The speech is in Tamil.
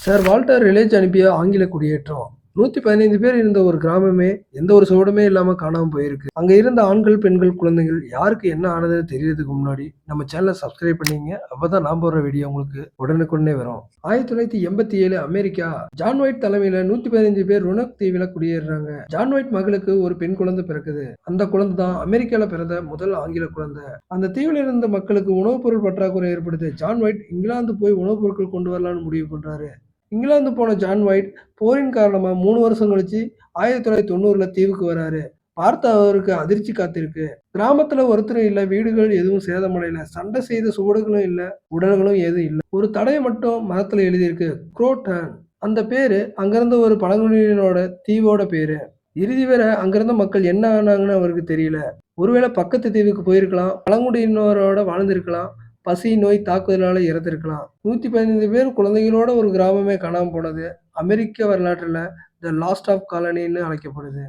சார் வால்டர் ரிலேஜ் அனுப்பிய ஆங்கில குடியேற்றம். 115 பேர் இருந்த ஒரு கிராமமே எந்த ஒரு சுவடுமே இல்லாம காணாம போயிருக்கு. அங்க இருந்த ஆண்கள், பெண்கள், குழந்தைகள் யாருக்கு என்ன ஆனதுன்னு தெரியறதுக்கு முன்னாடி நம்ம சேனல சப்ஸ்கிரைப் பண்ணீங்க. அப்பதான் நான் போடுற வீடியோ உங்களுக்கு உடனுக்குடனே வரும். 1987 அமெரிக்கா. ஜான் ஒயிட் தலைமையில 115 பேர் ருனக் தீவுல குடியேறுறாங்க. ஜான் ஒயிட் மகளுக்கு ஒரு பெண் குழந்தை பிறக்குது. அந்த குழந்தை தான் அமெரிக்கால பிறந்த முதல் ஆங்கில குழந்தை. அந்த தீவுல இருந்த மக்களுக்கு உணவுப் பொருள் பற்றாக்குறை ஏற்படுது. ஜான் ஒயிட் இங்கிலாந்து போய் உணவுப் பொருட்கள் கொண்டு வரலாம்னு முடிவு பண்றாரு. இங்கிலாந்து போன ஜான் ஒயிட் போரின் காரணமா 3 வருஷம் கழிச்சு 1990ல தீவுக்கு வராரு. பார்த்த அவருக்கு அதிர்ச்சி காத்திருக்கு. கிராமத்துல ஒருத்தரும் இல்ல, வீடுகள் எதுவும் சேதமடையல, சண்டை செய்த சுவடுகளும் இல்ல, உடல்களும் ஏதும் இல்ல. ஒரு தடய மட்டும் மரத்துல எழுதியிருக்கு, குரோட்டன். அந்த பேரு அங்கிருந்த ஒரு பழங்குடியினரோட தீவோட பேரு. இறுதி வரை அங்கிருந்த மக்கள் என்ன ஆனாங்கன்னு அவருக்கு தெரியல. ஒருவேளை பக்கத்து தீவுக்கு போயிருக்கலாம், பழங்குடியினரோட வாழ்ந்திருக்கலாம், பசி, நோய் தாக்குதலால இறந்திருக்கலாம். 115 பேர் குழந்தைகளோட ஒரு கிராமமே காணாம போனது அமெரிக்க வரலாற்றுல த லாஸ்ட் ஆஃப் காலனின்னு அழைக்கப்படுது.